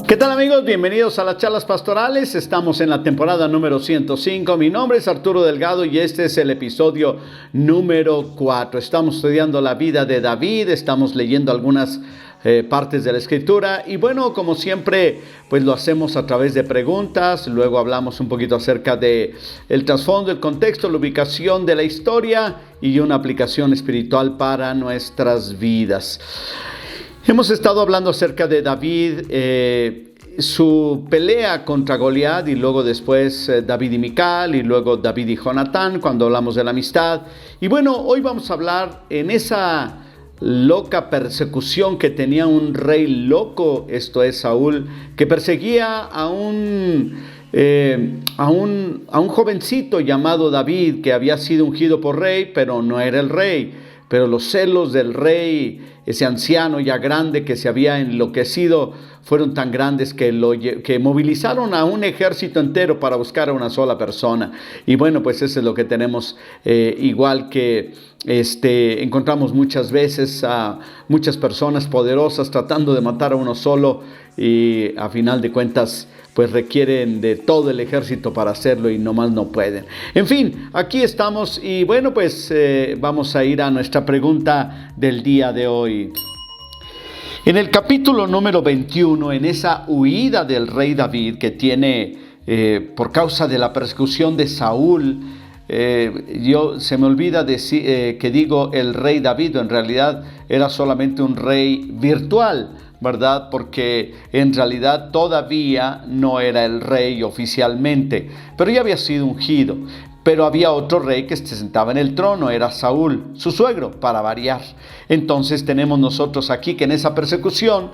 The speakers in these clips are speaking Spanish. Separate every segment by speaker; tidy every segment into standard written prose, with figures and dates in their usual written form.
Speaker 1: ¿Qué tal, amigos? Bienvenidos a las charlas pastorales. Estamos en la temporada número 105. Mi nombre es Arturo Delgado y este es el episodio número 4. Estamos estudiando la vida de David, estamos leyendo algunas partes de la escritura y bueno, como siempre, pues lo hacemos a través de preguntas. Luego hablamos un poquito acerca de el trasfondo, el contexto, la ubicación de la historia y una aplicación espiritual para nuestras vidas. Hemos estado hablando acerca de David, su pelea contra Goliat y luego después David y Mical y luego David y Jonatán cuando hablamos de la amistad. Y bueno, hoy vamos a hablar en esa loca persecución que tenía un rey loco, esto es Saúl, que perseguía a un jovencito llamado David que había sido ungido por rey, pero no era el rey. Pero los celos del rey, ese anciano ya grande que se había enloquecido, fueron tan grandes que movilizaron a un ejército entero para buscar a una sola persona. Y bueno, pues eso es lo que tenemos, igual que encontramos muchas veces a muchas personas poderosas tratando de matar a uno solo y a final de cuentas pues requieren de todo el ejército para hacerlo y nomás no pueden. En fin, aquí estamos y bueno, pues vamos a ir a nuestra pregunta del día de hoy. En el capítulo número 21, en esa huida del rey David que tiene por causa de la persecución de Saúl, se me olvida decir que digo el rey David, en realidad era solamente un rey virtual, ¿verdad? Porque en realidad todavía no era el rey oficialmente, pero ya había sido ungido. Pero había otro rey que se sentaba en el trono, era Saúl, su suegro, para variar. Entonces tenemos nosotros aquí que en esa persecución,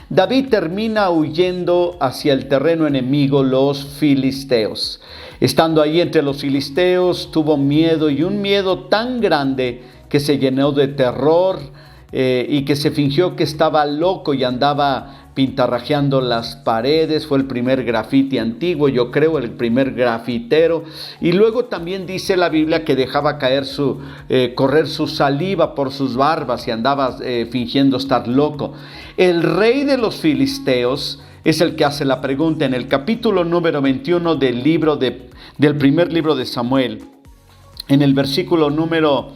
Speaker 1: David termina huyendo hacia el terreno enemigo, los filisteos. Estando ahí entre los filisteos, tuvo miedo y un miedo tan grande que se llenó de terror, y que se fingió que estaba loco y andaba pintarrajeando las paredes. Fue el primer grafiti antiguo, yo creo, el primer grafitero. Y luego también dice la Biblia que dejaba caer correr su saliva por sus barbas y andaba fingiendo estar loco. El rey de los filisteos es el que hace la pregunta en el capítulo número 21 del primer libro de Samuel. En el versículo número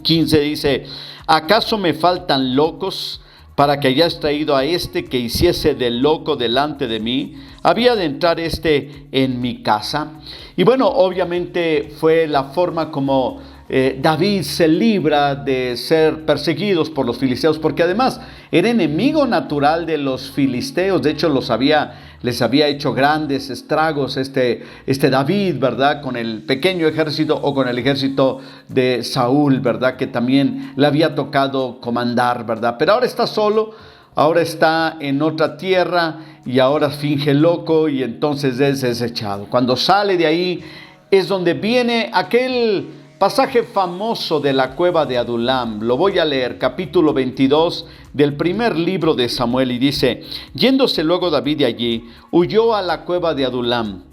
Speaker 1: 15 dice: ¿acaso me faltan locos para que hayas traído a este que hiciese de loco delante de mí? ¿Había de entrar en mi casa? Y bueno, obviamente fue la forma como David se libra de ser perseguidos por los filisteos, porque además era enemigo natural de los filisteos. De hecho, les había hecho grandes estragos este David, ¿verdad? Con el pequeño ejército o con el ejército de Saúl, ¿verdad? Que también le había tocado comandar, ¿verdad? Pero ahora está solo, ahora está en otra tierra y ahora finge loco y entonces es desechado. Cuando sale de ahí es donde viene aquel pasaje famoso de la cueva de Adulam. Lo voy a leer, capítulo 22 del primer libro de Samuel, y dice: yéndose luego David de allí, huyó a la cueva de Adulam.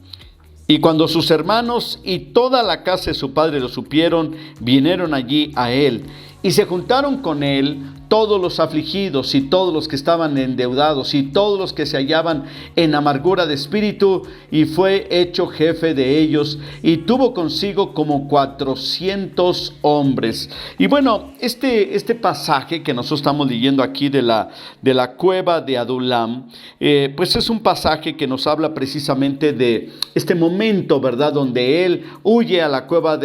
Speaker 1: Y cuando sus hermanos y toda la casa de su padre lo supieron, vinieron allí a él, y se juntaron con él todos los afligidos y todos los que estaban endeudados y todos los que se hallaban en amargura de espíritu, y fue hecho jefe de ellos y tuvo consigo como 400 hombres. Y bueno, este pasaje que nosotros estamos leyendo aquí de la cueva de Adulam, pues es un pasaje que nos habla precisamente de este momento, ¿verdad? Donde él huye a la cueva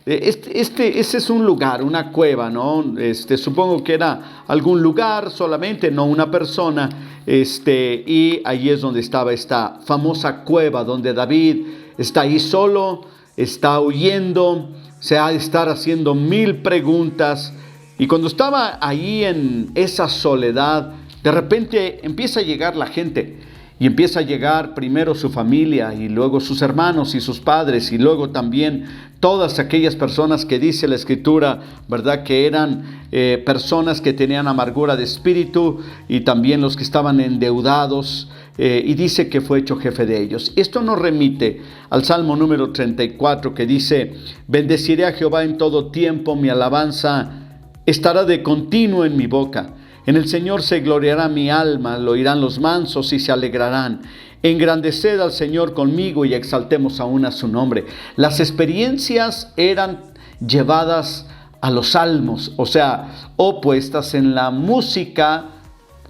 Speaker 1: ese es un lugar, una cueva, ¿no? Supongo que era algún lugar solamente, no una persona, y ahí es donde estaba esta famosa cueva, donde David está ahí solo, está huyendo, se ha de estar haciendo 1000 preguntas, y cuando estaba ahí en esa soledad, de repente empieza a llegar la gente, y empieza a llegar primero su familia, y luego sus hermanos y sus padres, y luego también todas aquellas personas que dice la Escritura, ¿verdad? Que eran personas que tenían amargura de espíritu, y también los que estaban endeudados, y dice que fue hecho jefe de ellos. Esto nos remite al Salmo número 34, que dice: bendeciré a Jehová en todo tiempo, mi alabanza estará de continuo en mi boca. En el Señor se gloriará mi alma, lo oirán los mansos y se alegrarán. Engrandeced al Señor conmigo y exaltemos aún a su nombre. Las experiencias eran llevadas a los salmos, o sea, opuestas en la música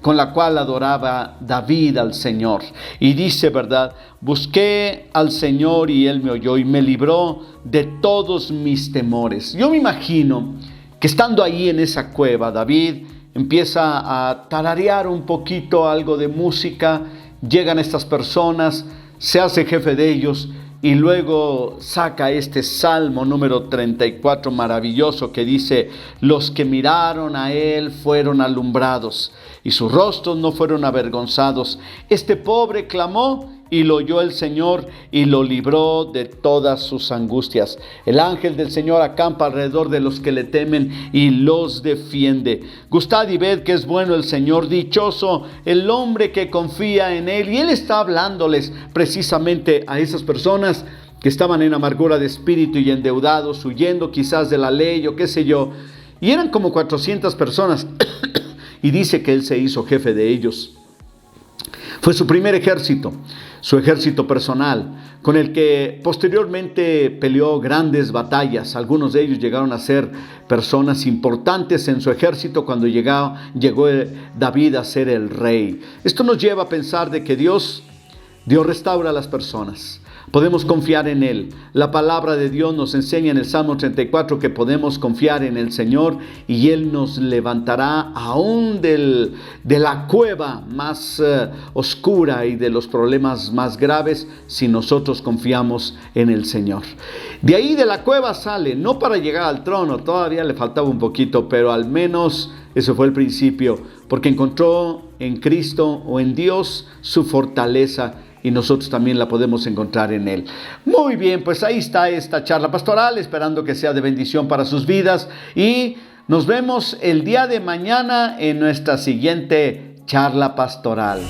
Speaker 1: con la cual adoraba David al Señor. Y dice, ¿verdad? Busqué al Señor y Él me oyó y me libró de todos mis temores. Yo me imagino que estando ahí en esa cueva, David empieza a tararear un poquito algo de música, llegan estas personas, se hace jefe de ellos y luego saca este Salmo número 34 maravilloso que dice: los que miraron a él fueron alumbrados y sus rostros no fueron avergonzados. Este pobre clamó y lo oyó el Señor y lo libró de todas sus angustias. El ángel del Señor acampa alrededor de los que le temen y los defiende. Gustad y ved que es bueno el Señor, dichoso el hombre que confía en él. Y él está hablándoles precisamente a esas personas que estaban en amargura de espíritu y endeudados, huyendo quizás de la ley o qué sé yo. Y eran como 400 personas. Y dice que él se hizo jefe de ellos. Fue su primer ejército, su ejército personal, con el que posteriormente peleó grandes batallas. Algunos de ellos llegaron a ser personas importantes en su ejército cuando llegó David a ser el rey. Esto nos lleva a pensar de que Dios restaura a las personas. Podemos confiar en Él. La palabra de Dios nos enseña en el Salmo 34 que podemos confiar en el Señor y Él nos levantará aún de la cueva más oscura y de los problemas más graves si nosotros confiamos en el Señor. De ahí de la cueva sale, no para llegar al trono, todavía le faltaba un poquito, pero al menos eso fue el principio, porque encontró en Cristo o en Dios su fortaleza. Y nosotros también la podemos encontrar en Él. Muy bien, pues ahí está esta charla pastoral, esperando que sea de bendición para sus vidas. Y nos vemos el día de mañana en nuestra siguiente charla pastoral.